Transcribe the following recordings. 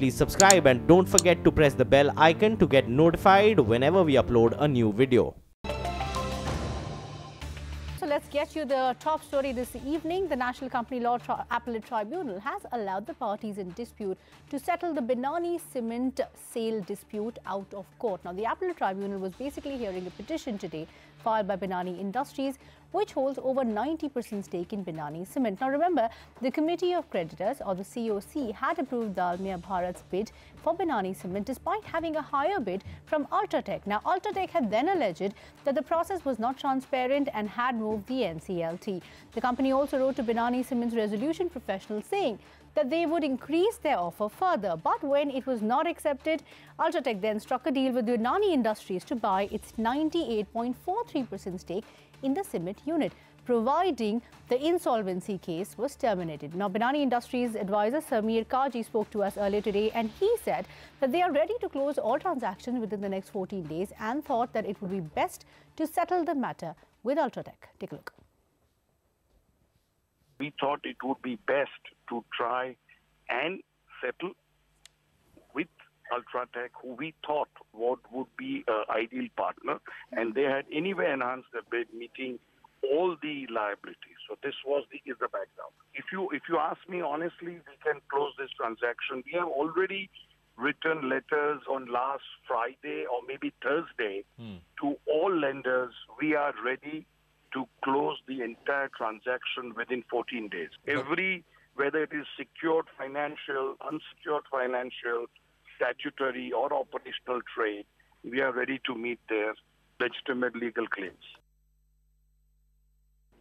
please subscribe and don't forget to press the bell icon to get notified whenever we upload a new video. So let's get you the top story this evening. The National Company Law Appellate Tribunal has allowed the parties in dispute to settle the Binani Cement sale dispute out of court. Now, the Appellate Tribunal was basically hearing a petition today filed by Binani Industries, which holds over 90% stake in Binani Cement. Now, remember, the Committee of Creditors, or the COC, had approved Dalmia Bharat's bid for Binani Cement despite having a higher bid from Ultratech. Now, Ultratech had then alleged that the process was not transparent and had moved the NCLAT. The company also wrote to Binani Cement's resolution professional saying that they would increase their offer further. But when it was not accepted, Ultratech then struck a deal with Binani Industries to buy its 98.43% stake in the cement unit, providing the insolvency case was terminated. Now, Binani Industries advisor Swamy Committee spoke to us earlier today, and he said that they are ready to close all transactions within the next 14 days and thought that it would be best to settle the matter with Ultratech. Take a look. We thought it would be best to try and settle with Ultratech, who we thought would be an ideal partner, and they had anyway enhanced the bid, meeting all the liabilities. So this is the background. If you ask me honestly, we can close this transaction. We have already written letters on last Friday or maybe Thursday to all lenders. We are ready to close the entire transaction within 14 days. Whether it is secured financial, unsecured financial, statutory or operational trade, we are ready to meet their legitimate legal claims.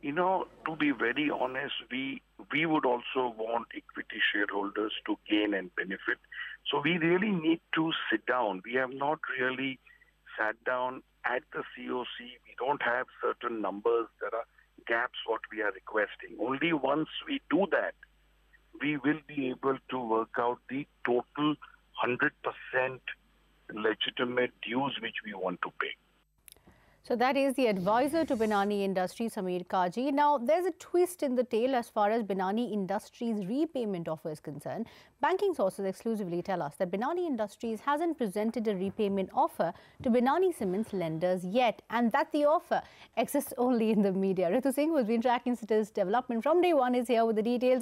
You know, to be very honest, we would also want equity shareholders to gain and benefit. So we really need to sit down. We have not really sat down at the COC. We don't have certain numbers. There are gaps what we are requesting. Only once we do that, we will be able to work out the total 100% legitimate dues which we want to pay. So that is the advisor to Binani Industries, Swamy Committee. Now, there's a twist in the tale as far as Binani Industries' repayment offer is concerned. Banking sources exclusively tell us that Binani Industries hasn't presented a repayment offer to Binani Cement's lenders yet, and that the offer exists only in the media. Ritu Singh, who has been tracking this development from day one, is here with the details.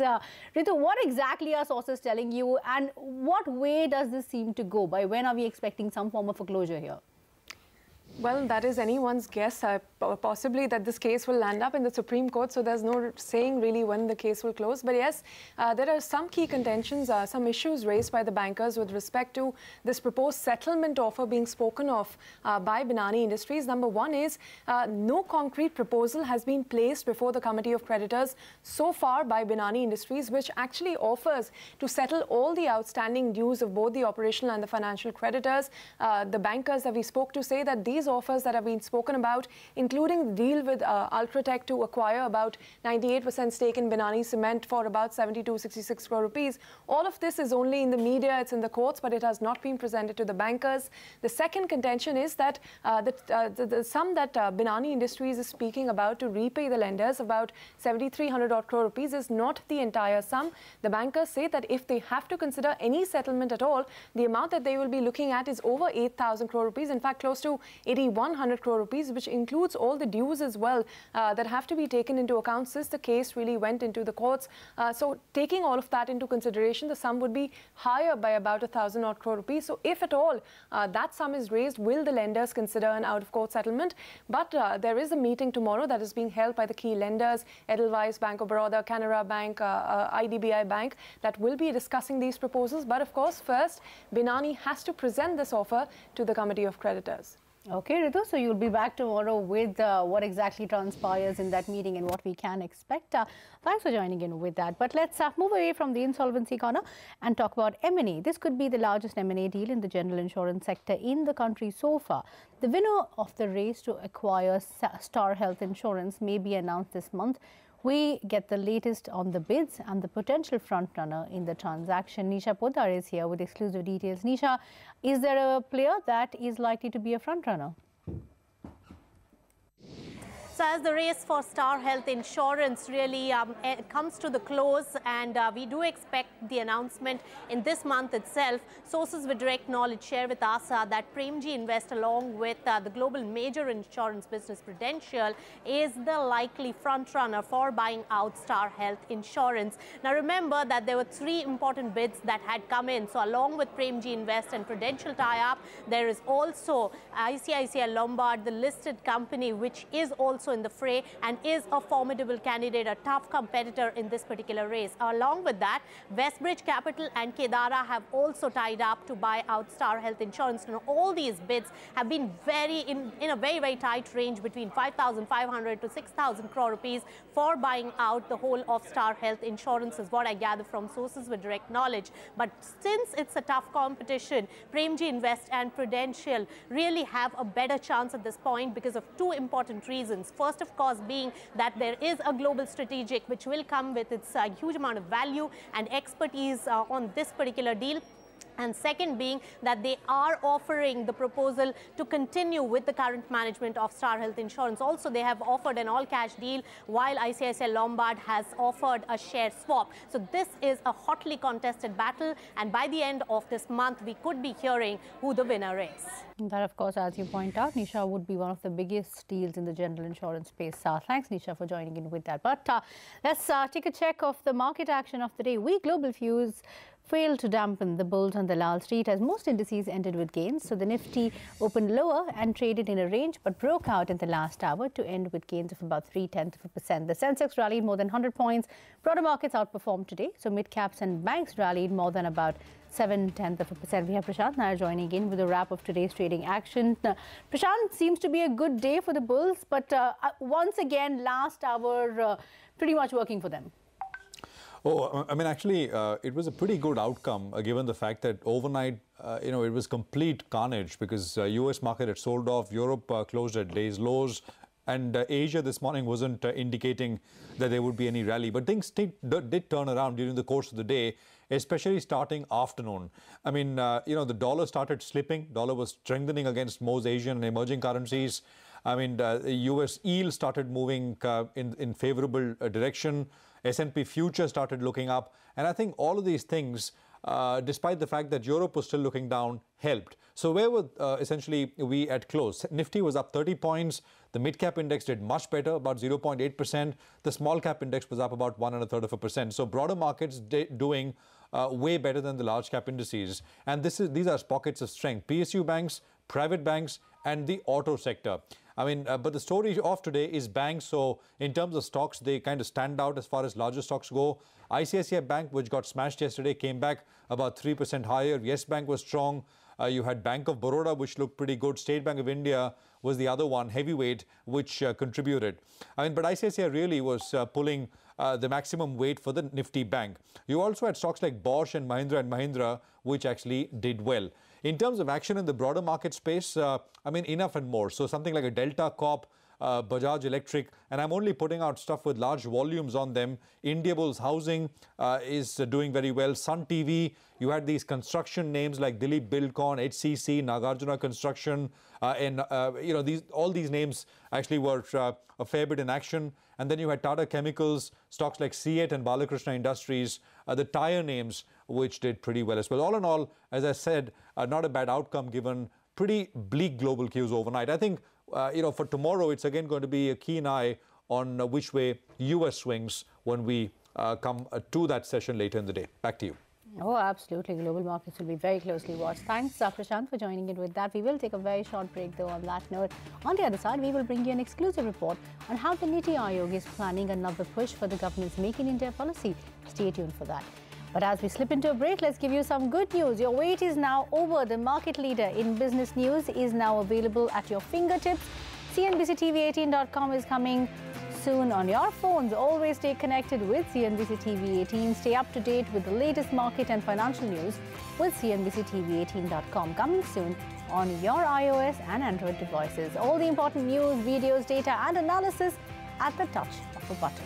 Ritu, what exactly are sources telling you, and what way does this seem to go? By when are we expecting some form of a closure here? Well, that is anyone's guess, possibly that this case will land up in the Supreme Court, so there's no saying really when the case will close. But yes, there are some key contentions, some issues raised by the bankers with respect to this proposed settlement offer being spoken of by Binani Industries. Number one is no concrete proposal has been placed before the Committee of Creditors so far by Binani Industries, which actually offers to settle all the outstanding dues of both the operational and the financial creditors. The bankers that we spoke to say that these offers that have been spoken about, including the deal with Ultratech to acquire about 98% stake in Binani Cement for about 66 crore rupees. All of this is only in the media, it's in the courts, but it has not been presented to the bankers. The second contention is that the sum that Binani Industries is speaking about to repay the lenders, about 7,300 odd crore rupees, is not the entire sum. The bankers say that if they have to consider any settlement at all, the amount that they will be looking at is over 8,000 crore rupees, in fact close to 8,100 crore rupees, which includes all the dues as well that have to be taken into account since the case really went into the courts. So taking all of that into consideration, the sum would be higher by about 1,000 odd crore rupees. So if at all that sum is raised, will the lenders consider an out-of-court settlement? But there is a meeting tomorrow that is being held by the key lenders, Edelweiss, Bank of Baroda, Canara Bank, IDBI Bank, that will be discussing these proposals. But of course, first, Binani has to present this offer to the Committee of Creditors. Okay, Ritu, so you'll be back tomorrow with what exactly transpires in that meeting and what we can expect. Thanks for joining in with that. But let's move away from the insolvency corner and talk about M&A. This could be the largest M&A deal in the general insurance sector in the country so far. The winner of the race to acquire Star Health Insurance may be announced this month. We get the latest on the bids and the potential frontrunner in the transaction. Nisha Poddar is here with exclusive details. Nisha, is there a player that is likely to be a frontrunner? So as the race for Star Health Insurance really comes to the close, and we do expect the announcement in this month itself, sources with direct knowledge share with us that Premji Invest, along with the global major insurance business Prudential, is the likely front-runner for buying out Star Health Insurance. Now remember that there were 3 important bids that had come in. So along with Premji Invest and Prudential tie-up, there is also ICICI Lombard, the listed company, which is also in the fray and is a formidable candidate, a tough competitor in this particular race. Along with that, Westbridge Capital and Kedara have also tied up to buy out Star Health Insurance. Now, all these bids have been in a very tight range between 5,500 to 6,000 crore rupees for buying out the whole of Star Health Insurance, is what I gather from sources with direct knowledge. But since it's a tough competition, Premji Invest and Prudential really have a better chance at this point because of 2 important reasons. First, of course, being that there is a global strategic which will come with its huge amount of value and expertise on this particular deal. And second being that they are offering the proposal to continue with the current management of Star Health Insurance. Also, they have offered an all-cash deal, while ICICI Lombard has offered a share swap. So this is a hotly contested battle, and by the end of this month, we could be hearing who the winner is. That, of course, as you point out, Nisha, would be one of the biggest deals in the general insurance space. Thanks, Nisha, for joining in with that. But let's take a check of the market action of the day. Weak global views failed to dampen the bulls on the Lal Street as most indices ended with gains. So the Nifty opened lower and traded in a range but broke out in the last hour to end with gains of about 0.3%. The Sensex rallied more than 100 points. Broader markets outperformed today. So mid-caps and banks rallied more than about 0.7%. We have Prashant Nair joining in with a wrap of today's trading action. Prashant, seems to be a good day for the bulls, but once again, last hour pretty much working for them. Oh, I mean, actually, it was a pretty good outcome, given the fact that overnight, it was complete carnage because U.S. market had sold off, Europe closed at day's lows, and Asia this morning wasn't indicating that there would be any rally. But things did turn around during the course of the day, especially starting afternoon. I mean, the dollar started slipping. Dollar was strengthening against most Asian and emerging currencies. I mean, the U.S. yield started moving in favorable direction. S&P future started looking up. And I think all of these things, despite the fact that Europe was still looking down, helped. So where were essentially we at close? Nifty was up 30 points. The mid-cap index did much better, about 0.8%. The small-cap index was up about 1.33%. So broader markets doing way better than the large-cap indices. And these are pockets of strength. PSU banks, private banks, and the auto sector. I mean, but the story of today is banks. So in terms of stocks, they kind of stand out as far as larger stocks go. ICICI Bank, which got smashed yesterday, came back about 3% higher. Yes Bank was strong. You had Bank of Baroda, which looked pretty good. State Bank of India was the other one, heavyweight, which contributed. I mean, but ICICI really was pulling the maximum weight for the Nifty Bank. You also had stocks like Bosch and Mahindra, which actually did well. In terms of action in the broader market space, I mean, enough and more. So something like a Delta Corp, Bajaj Electric, and I'm only putting out stuff with large volumes on them. Indiabulls Housing is doing very well. Sun TV, you had these construction names like Dilip Buildcon, HCC, Nagarjuna Construction, and all these names actually were a fair bit in action. And then you had Tata Chemicals, stocks like C8 and Balakrishna Industries, the tire names, which did pretty well as well. All in all, as I said, not a bad outcome given pretty bleak global cues overnight. I think, for tomorrow, it's again going to be a keen eye on which way US swings when we come to that session later in the day. Back to you. Oh, absolutely. Global markets will be very closely watched. Thanks, Prashant, for joining in with that. We will take a very short break, though, on that note. On the other side, we will bring you an exclusive report on how the Niti Aayog is planning another push for the government's Make in India policy. Stay tuned for that. But as we slip into a break, let's give you some good news. Your wait is now over. The market leader in business news is now available at your fingertips. CNBC TV18.com is coming soon on your phones. Always stay connected with CNBC TV18. Stay up to date with the latest market and financial news with CNBC TV18.com. Coming soon on your iOS and Android devices. All the important news, videos, data and analysis at the touch of a button.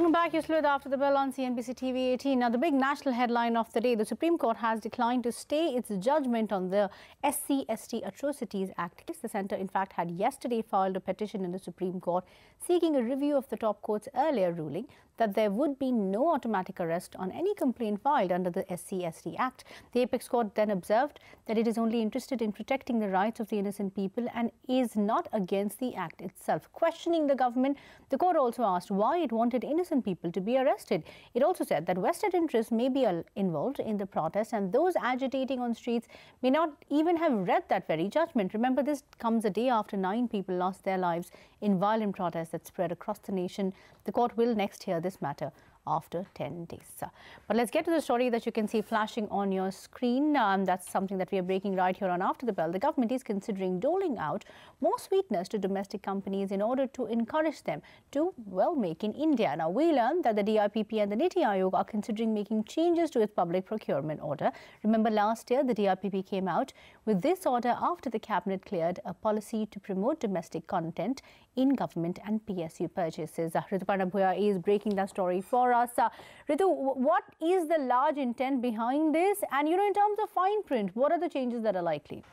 Welcome back. You're with After the Bell on CNBC TV18. Now, the big national headline of the day, the Supreme Court has declined to stay its judgment on the SC/ST Atrocities Act case. The centre, in fact, had yesterday filed a petition in the Supreme Court seeking a review of the top court's earlier ruling that there would be no automatic arrest on any complaint filed under the SC/ST Act. The Apex Court then observed that it is only interested in protecting the rights of the innocent people and is not against the Act itself. Questioning the government, the court also asked why it wanted innocent people to be arrested. It also said that vested interests may be involved in the protest and those agitating on streets may not even have read that very judgment. Remember, this comes a day after 9 people lost their lives in violent protests that spread across the nation. The court will next hear this matter after 10 days. But let's get to the story that you can see flashing on your screen. That's something that we are breaking right here on After the Bell. The government is considering doling out more sweeteners to domestic companies in order to encourage them to, well, make in India. Now, we learned that the DIPP and the Niti Aayog are considering making changes to its public procurement order. Remember, last year, the DIPP came out with this order after the cabinet cleared a policy to promote domestic content in government and PSU purchases. Rituparna Bhuya is breaking that story for us. Ritu, what is the large intent behind this? And, in terms of fine print, what are the changes that are likely?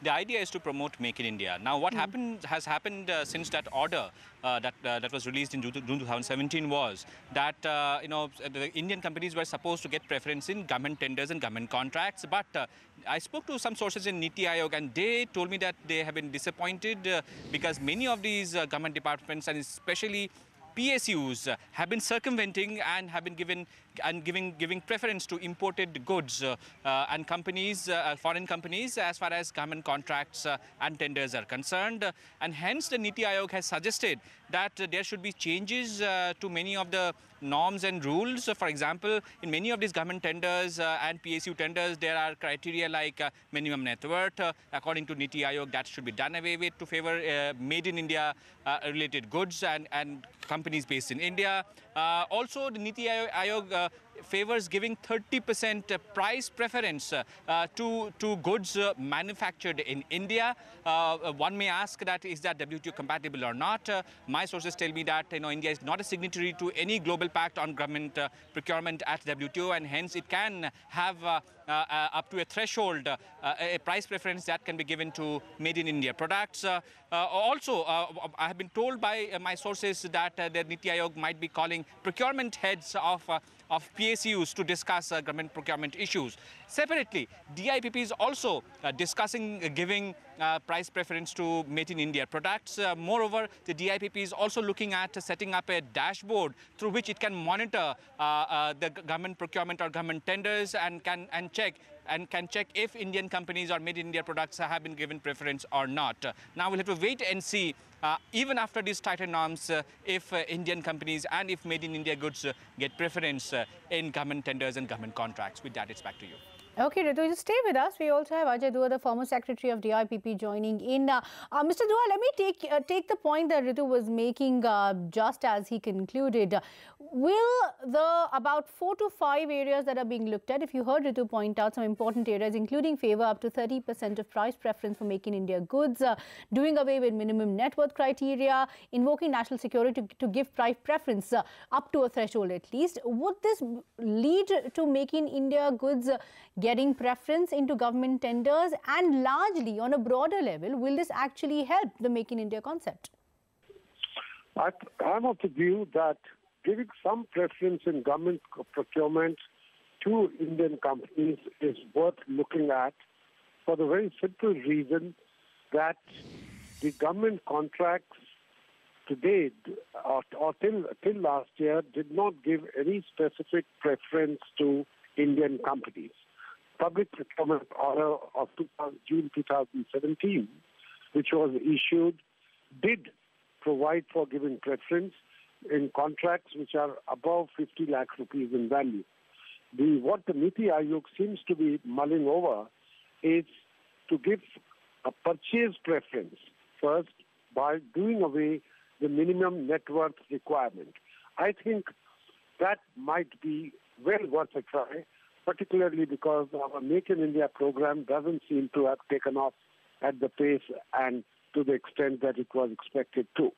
The idea is to promote Make in India. Now, what has happened since that order that was released in June 2017 was that the Indian companies were supposed to get preference in government tenders and government contracts. But I spoke to some sources in Niti Aayog and they told me that they have been disappointed because many of these government departments and especially PSUs have been circumventing and have been giving preference to imported goods and companies, foreign companies, as far as government contracts and tenders are concerned. And hence the Niti Aayog has suggested that there should be changes to many of the norms and rules. For example, in many of these government tenders and PSU tenders, there are criteria like minimum net worth. According to Niti Aayog, that should be done away with to favor made in India related goods and companies based in India. Also, the Niti Aayog favors giving 30% price preference to goods manufactured in India. One may ask that is that WTO compatible or not. My sources tell me that India is not a signatory to any global pact on government procurement at WTO, and hence it can have up to a threshold a price preference that can be given to made in India products. Also, I have been told by my sources that the Niti Aayog might be calling procurement heads of PSUs to discuss government procurement issues. Separately, DIPP is also discussing giving price preference to made in India products. Moreover, the DIPP is also looking at setting up a dashboard through which it can monitor the government procurement or government tenders and can check if Indian companies or made in India products have been given preference or not. Now we'll have to wait and see, even after these tighter norms, if Indian companies and if made in India goods get preference in government tenders and government contracts. With that, it's back to you. Okay, Ritu, just stay with us. We also have Ajay Dua, the former secretary of DIPP, joining in. Mr. Dua, let me take the point that Ritu was making just as he concluded. Will the about 4 to 5 areas that are being looked at, if you heard Ritu point out some important areas, including favor up to 30% of price preference for Make in India goods, doing away with minimum net worth criteria, invoking national security to give price preference up to a threshold at least, would this lead to Make in India goods getting preference into government tenders, and largely on a broader level, will this actually help the Make in India concept? I'm of the view that giving some preference in government procurement to Indian companies is worth looking at for the very simple reason that the government contracts today or till last year did not give any specific preference to Indian companies. Public procurement order of June 2017, which was issued, did provide for giving preference in contracts which are above 50 lakh rupees in value. What the Niti Aayog seems to be mulling over is to give a purchase preference first by doing away the minimum net worth requirement. I think that might be well worth a try, particularly because our Make in India program doesn't seem to have taken off at the pace and to the extent that it was expected to.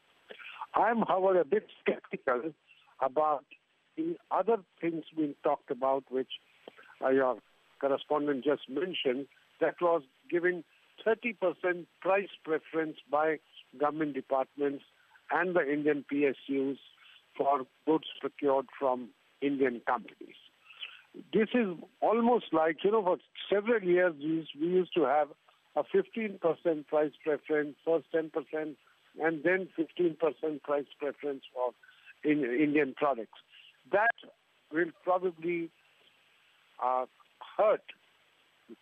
I'm, however, a bit skeptical about the other things being talked about, which your correspondent just mentioned, that was giving 30% price preference by government departments and the Indian PSUs for goods procured from Indian companies. This is almost like, for several years we used to have a 15% price preference, first 10%, and then 15% price preference for Indian products. That will probably hurt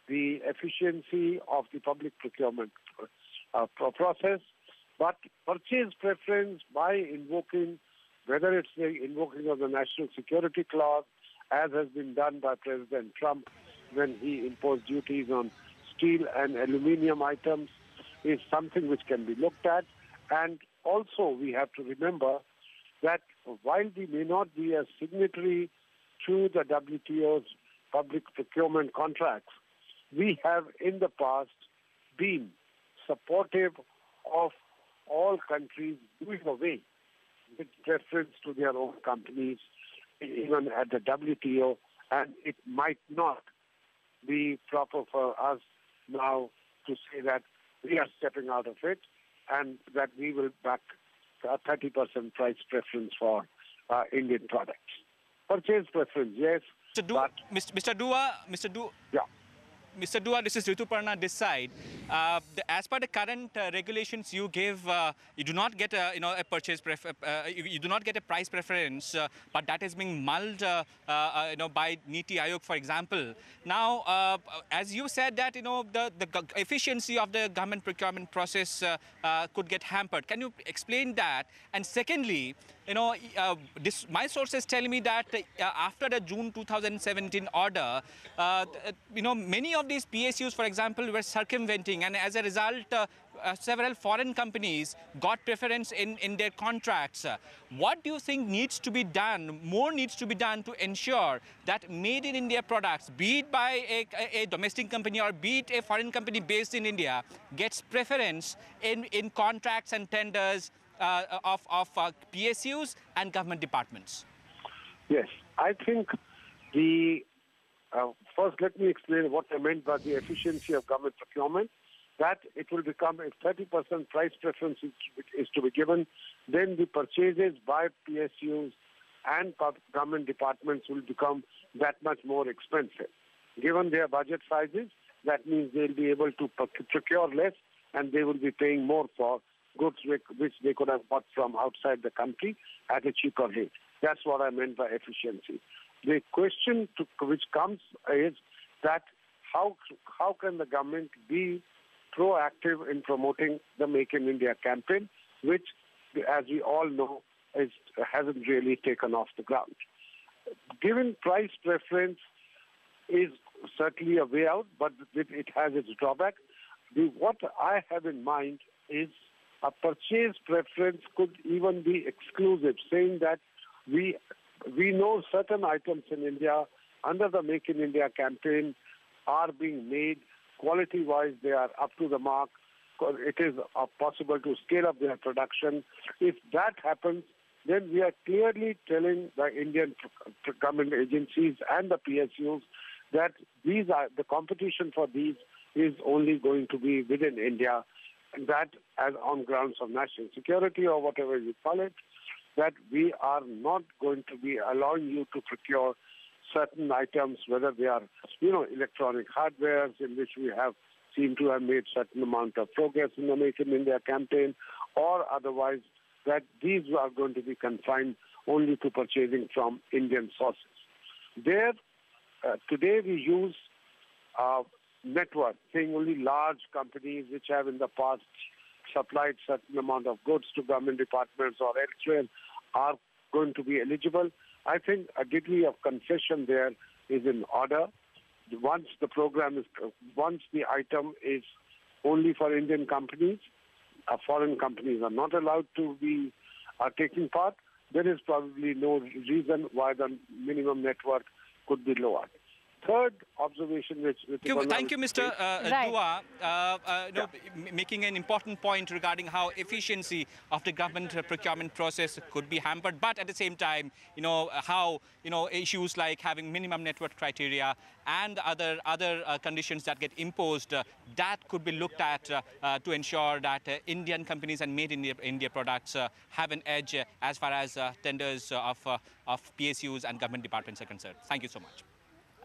the efficiency of the public procurement process. But purchase preference by invoking, whether it's the invoking of the National Security Clause, as has been done by President Trump when he imposed duties on steel and aluminium items, is something which can be looked at. And also we have to remember that while we may not be a signatory to the WTO's public procurement contracts, we have in the past been supportive of all countries doing away with preference to their own companies, even at the WTO, and it might not be proper for us now to say that we are stepping out of it and that we will back a 30% price preference for Indian products. Purchase preference, yes. Mr. Dua, yeah. Mr. Dua, this is Rituparna this side. As per the current regulations, you do not get a purchase you do not get a price preference, but that is being mulled by Niti Aayog, for example. Now, as you said that the efficiency of the government procurement process could get hampered. Can you explain that? And secondly, my sources tell me that after the June 2017 order, many of these PSUs, for example, were circumventing, and as a result, several foreign companies got preference in their contracts. What do you think needs to be done, more needs to be done to ensure that made in India products, be it by a domestic company or be it a foreign company based in India, gets preference in contracts and tenders of PSUs and government departments? Yes, I think first let me explain what I meant by the efficiency of government procurement, that it will become if 30% price preference is to be given, then the purchases by PSUs and government departments will become that much more expensive. Given their budget sizes, that means they'll be able to procure less and they will be paying more for goods which they could have bought from outside the country at a cheaper rate. That's what I meant by efficiency. The question which comes is that how can the government be proactive in promoting the Make in India campaign, which, as we all know, hasn't really taken off the ground. Given price preference is certainly a way out, but it has its drawback. What I have in mind is a purchase preference could even be exclusive, saying that we know certain items in India under the Make in India campaign are being made. Quality-wise, they are up to the mark. It is possible to scale up their production. If that happens, then we are clearly telling the Indian government agencies and the PSUs that the competition for these is only going to be within India, and that as on grounds of national security or whatever you call it, that we are not going to be allowing you to procure certain items, whether they are, electronic hardwares in which we have seemed to have made certain amount of progress in the Make in India campaign, or otherwise that these are going to be confined only to purchasing from Indian sources. Today we use network, saying only large companies which have in the past supplied certain amount of goods to government departments or elsewhere are going to be eligible. I think a degree of concession there is in order. Once the item is only for Indian companies, foreign companies are not allowed to be taking part, there is probably no reason why the minimum net worth could be lower. third observation which Thank you, Mr. Dua. Making an important point regarding how efficiency of the government procurement process could be hampered, but at the same time, how issues like having minimum net worth criteria and other conditions that get imposed that could be looked at to ensure that Indian companies and made in India products have an edge as far as tenders of PSUs and government departments are concerned. Thank you so much.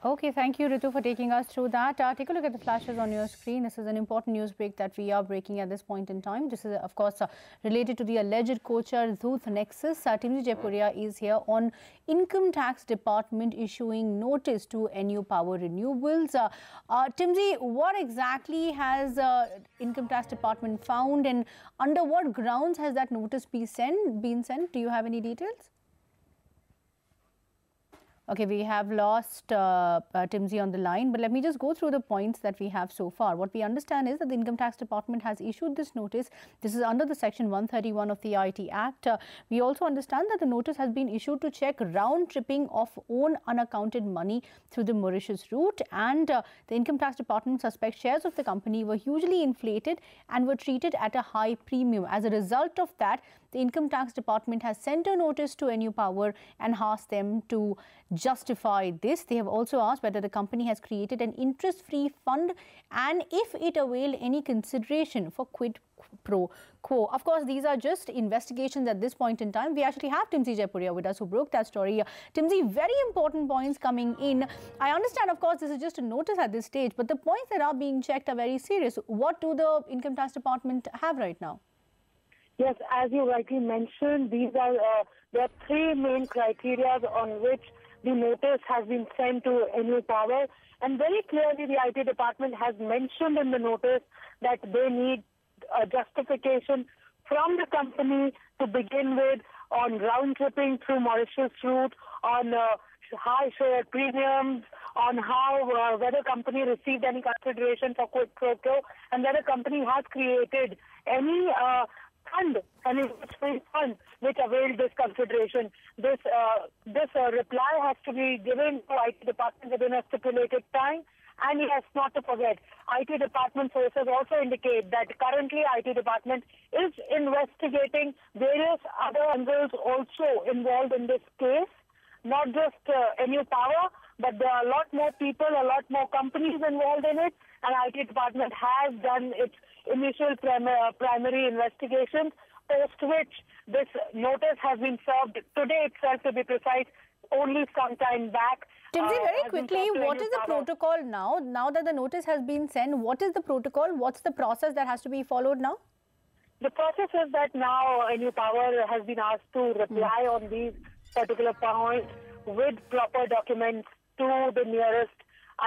Okay, thank you, Ritu, for taking us through that. Take a look at the flashes on your screen. This is an important news break that we are breaking at this point in time. This is, of course, related to the alleged Kochar-Dhut nexus. Timsy Jaipuria is here on Income Tax Department issuing notice to NU Power Renewables. Timsy, what exactly has Income Tax Department found, and under what grounds has that notice been sent? Do you have any details? Okay, we have lost Timsy on the line, but let me just go through the points that we have so far. What we understand is that the Income Tax Department has issued this notice. This is under the Section 131 of the IT Act. We also understand that the notice has been issued to check round-tripping of own unaccounted money through the Mauritius route, and the Income Tax Department suspects shares of the company were hugely inflated and were treated at a high premium. As a result of that, the Income Tax Department has sent a notice to NU Power and asked them to justify this. They have also asked whether the company has created an interest-free fund and if it availed any consideration for quid pro quo. Of course, these are just investigations at this point in time. We actually have Timsy Jaipuria with us, who broke that story. Timsy, very important points coming in. I understand, of course, this is just a notice at this stage, but the points that are being checked are very serious. What do the Income Tax Department have right now? Yes, as you rightly mentioned, these are there are three main criteria on which the notice has been sent to NU Power, and very clearly the IT department has mentioned in the notice that they need a justification from the company to begin with on round-tripping through Mauritius route, on high share premiums, on how whether company received any consideration for quid pro quo, and whether company has created any fund, an interest-free fund, which availed this consideration. This reply has to be given to IT department within a stipulated time, and yes, not to forget, IT department sources also indicate that currently IT department is investigating various other angles also involved in this case, not just NU Power, but there are a lot more people, a lot more companies involved in it, and IT department has done its initial primary investigations, post which this notice has been served today itself, to be precise, only some time back. Timsy, very quickly, what is the protocol now? Now that the notice has been sent, what is the protocol? What's the process that has to be followed now? The process is that now NU Power has been asked to reply on these particular points with proper documents to the nearest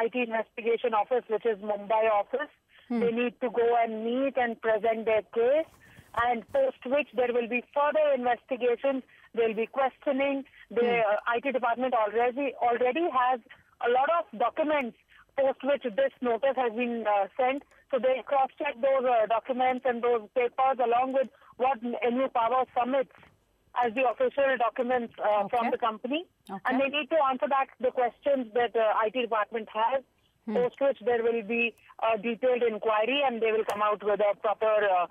IT investigation office, which is Mumbai office. They need to go and meet and present their case, and post which there will be further investigations. There will be questioning. The IT department already has a lot of documents post which this notice has been sent. So they cross-check those documents and those papers along with what NU Power submits as the official documents from the company. And they need to answer back the questions that the IT department has, post which there will be a detailed inquiry, and they will come out with a proper,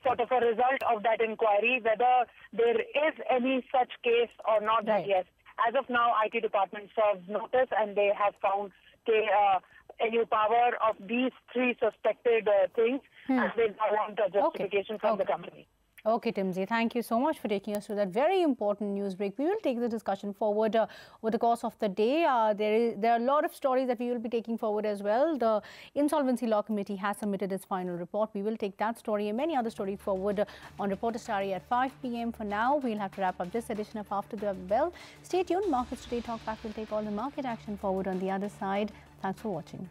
sort of a result of that inquiry, whether there is any such case or not. Yes, as of now, IT department serves notice, and they have found NU Power of these three suspected things, and they now want a justification from the company. Okay, Timsy, thank you so much for taking us through that very important news break. We will take the discussion forward over the course of the day. There are a lot of stories that we will be taking forward as well. The Insolvency Law Committee has submitted its final report. We will take that story and many other stories forward on Reporter's Diary at 5 p.m. For now, we'll have to wrap up this edition of After the Bell. Stay tuned. Markets Today Talk Back will take all the market action forward on the other side. Thanks for watching.